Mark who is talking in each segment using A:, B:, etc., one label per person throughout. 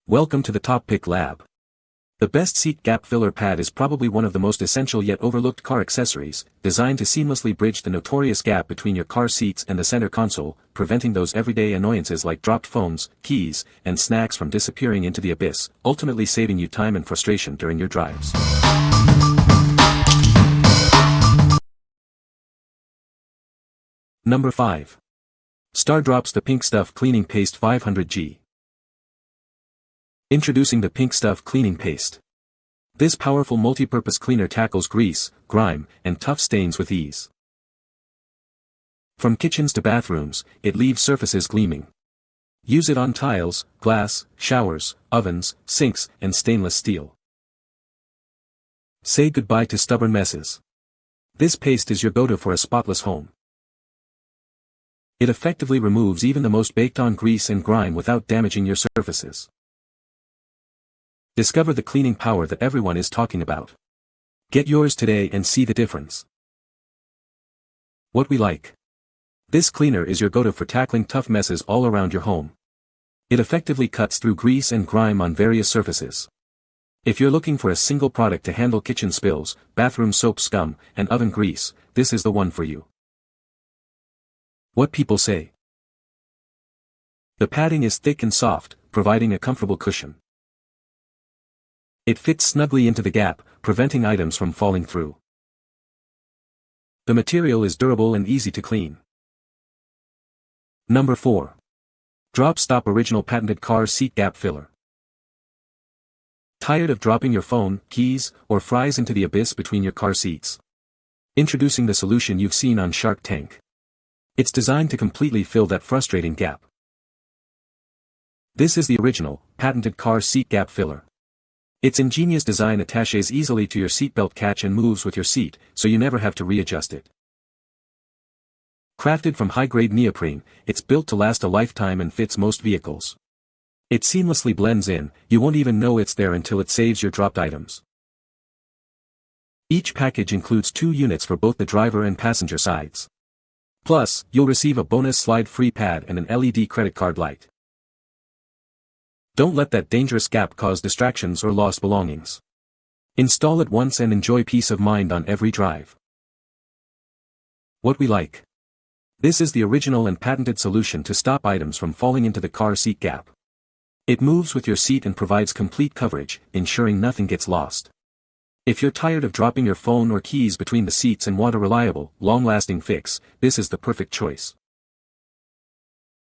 A: Welcome to the TopPick lab. The best seat gap filler pad is probably one of the most essential yet overlooked car accessories, designed to seamlessly bridge the notorious gap between your car seats and the center console, preventing those everyday annoyances like dropped phones, keys, and snacks from disappearing into the abyss, ultimately saving you time and frustration during your drives. Number 5. Stardrops The Pink Stuff Cleaning Paste 500G. Introducing the Pink Stuff Cleaning Paste. This powerful multi-purpose cleaner tackles grease, grime, and tough stains with ease. From kitchens to bathrooms, it leaves surfaces gleaming. Use it on tiles, glass, showers, ovens, sinks, and stainless steel. Say goodbye to stubborn messes. This paste is your go-to for a spotless home. It effectively removes even the most baked-on grease and grime without damaging your surfaces. Discover the cleaning power that everyone is talking about. Get yours today and see the difference. What we like. This cleaner is your go-to for tackling tough messes all around your home. It effectively cuts through grease and grime on various surfaces. If you're looking for a single product to handle kitchen spills, bathroom soap scum, and oven grease, this is the one for you. What people say. The padding is thick and soft, providing a comfortable cushion. It fits snugly into the gap, preventing items from falling through. The material is durable and easy to clean. Number 4. Drop Stop Original Patented Car Seat Gap Filler. Tired of dropping your phone, keys, or fries into the abyss between your car seats? Introducing the solution you've seen on Shark Tank. It's designed to completely fill that frustrating gap. This is the original, patented car seat gap filler. Its ingenious design attaches easily to your seatbelt catch and moves with your seat, so you never have to readjust it. Crafted from high-grade neoprene, it's built to last a lifetime and fits most vehicles. It seamlessly blends in, you won't even know it's there until it saves your dropped items. Each package includes 2 units for both the driver and passenger sides. Plus, you'll receive a bonus slide-free pad and an LED credit card light. Don't let that dangerous gap cause distractions or lost belongings. Install it once and enjoy peace of mind on every drive. What we like. This is the original and patented solution to stop items from falling into the car seat gap. It moves with your seat and provides complete coverage, ensuring nothing gets lost. If you're tired of dropping your phone or keys between the seats and want a reliable, long-lasting fix, this is the perfect choice.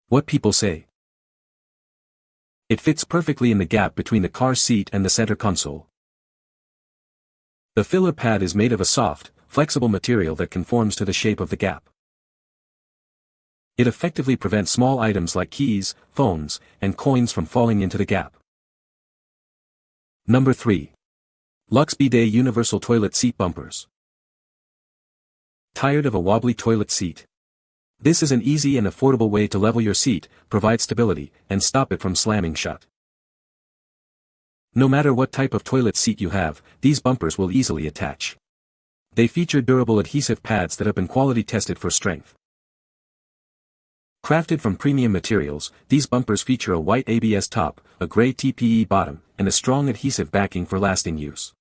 A: What people say. It fits perfectly in the gap between the car seat and the center console. The filler pad is made of a soft, flexible material that conforms to the shape of the gap. It effectively prevents small items like keys, phones, and coins from falling into the gap. Number 3. Luxe Bidet Universal Toilet Seat Bumpers. Tired of a wobbly toilet seat? This is an easy and affordable way to level your seat, provide stability, and stop it from slamming shut. No matter what type of toilet seat you have, these bumpers will easily attach. They feature durable adhesive pads that have been quality tested for strength. Crafted from premium materials, these bumpers feature a white ABS top, a gray TPE bottom, and a strong adhesive backing for lasting use.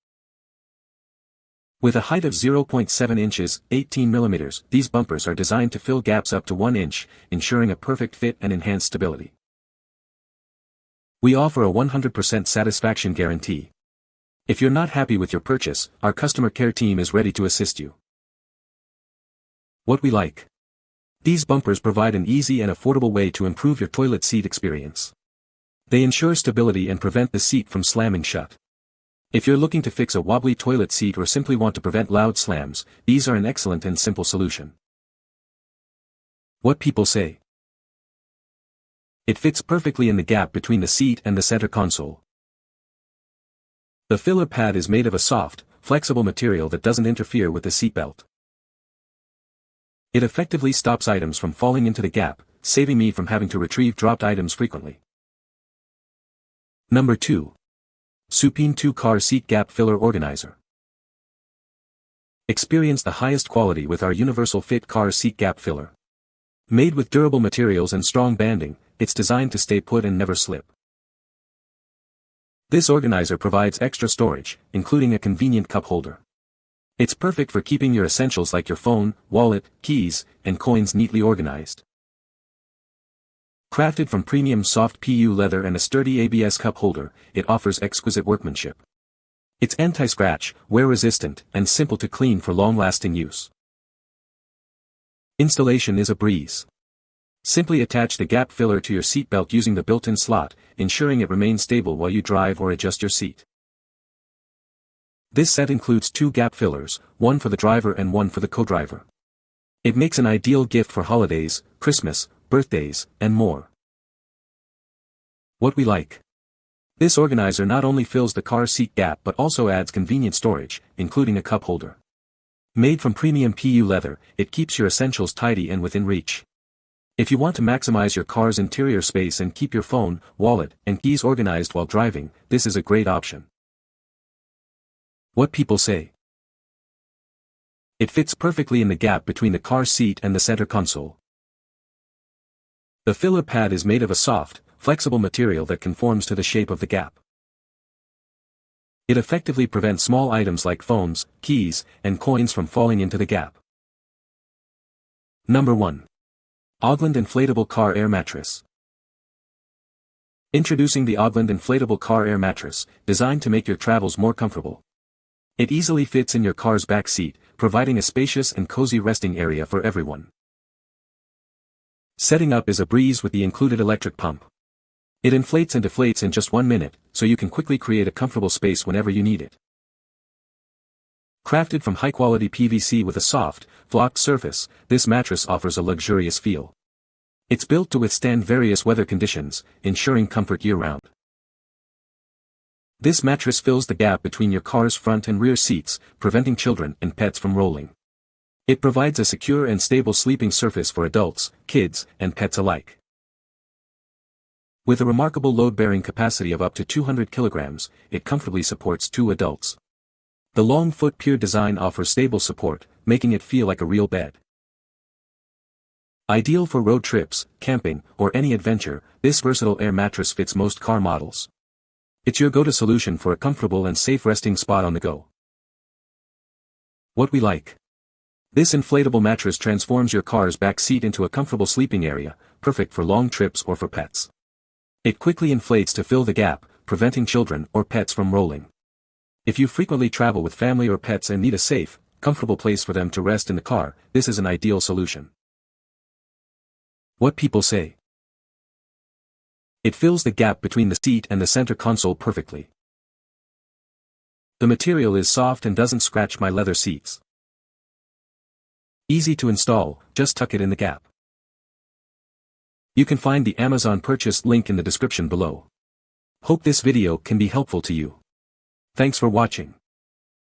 A: With a height of 0.7 inches, 18 mm, these bumpers are designed to fill gaps up to 1 inch, ensuring a perfect fit and enhanced stability. We offer a 100% satisfaction guarantee. If you're not happy with your purchase, our customer care team is ready to assist you. What we like. These bumpers provide an easy and affordable way to improve your toilet seat experience. They ensure stability and prevent the seat from slamming shut. If you're looking to fix a wobbly toilet seat or simply want to prevent loud slams, these are an excellent and simple solution. What people say. It fits perfectly in the gap between the seat and the center console. The filler pad is made of a soft, flexible material that doesn't interfere with the seatbelt. It effectively stops items from falling into the gap, saving me from having to retrieve dropped items frequently. Number 2. Supin 2 Car Seat Gap Filler Organizer. Experience the highest quality with our universal fit car seat gap filler. Made with durable materials and strong banding, it's designed to stay put and never slip. This organizer provides extra storage, including a convenient cup holder. It's perfect for keeping your essentials like your phone, wallet, keys, and coins neatly organized. Crafted from premium soft PU leather and a sturdy ABS cup holder, it offers exquisite workmanship. It's anti-scratch, wear-resistant, and simple to clean for long-lasting use. Installation is a breeze. Simply attach the gap filler to your seatbelt using the built-in slot, ensuring it remains stable while you drive or adjust your seat. This set includes 2 gap fillers, one for the driver and one for the co-driver. It makes an ideal gift for holidays, Christmas, birthdays, and more. What we like. This organizer not only fills the car seat gap but also adds convenient storage, including a cup holder. Made from premium PU leather, it keeps your essentials tidy and within reach. If you want to maximize your car's interior space and keep your phone, wallet, and keys organized while driving, this is a great option. What people say. It fits perfectly in the gap between the car seat and the center console. The filler pad is made of a soft, flexible material that conforms to the shape of the gap. It effectively prevents small items like phones, keys, and coins from falling into the gap. Number 1. OGLAND Inflatable Car Air Mattress. Introducing the OGLAND Inflatable Car Air Mattress, designed to make your travels more comfortable. It easily fits in your car's back seat, providing a spacious and cozy resting area for everyone. Setting up is a breeze with the included electric pump. It inflates and deflates in just 1 minute, so you can quickly create a comfortable space whenever you need it. Crafted from high-quality PVC with a soft, flocked surface, this mattress offers a luxurious feel. It's built to withstand various weather conditions, ensuring comfort year-round. This mattress fills the gap between your car's front and rear seats, preventing children and pets from rolling. It provides a secure and stable sleeping surface for adults, kids, and pets alike. With a remarkable load-bearing capacity of up to 200 kilograms, it comfortably supports 2 adults. The long foot-pier design offers stable support, making it feel like a real bed. Ideal for road trips, camping, or any adventure, this versatile air mattress fits most car models. It's your go-to solution for a comfortable and safe resting spot on the go. What we like. This inflatable mattress transforms your car's back seat into a comfortable sleeping area, perfect for long trips or for pets. It quickly inflates to fill the gap, preventing children or pets from rolling. If you frequently travel with family or pets and need a safe, comfortable place for them to rest in the car, this is an ideal solution. What people say. It fills the gap between the seat and the center console perfectly. The material is soft and doesn't scratch my leather seats. Easy to install, just tuck it in the gap. You can find the Amazon purchase link in the description below. Hope this video can be helpful to you. Thanks for watching.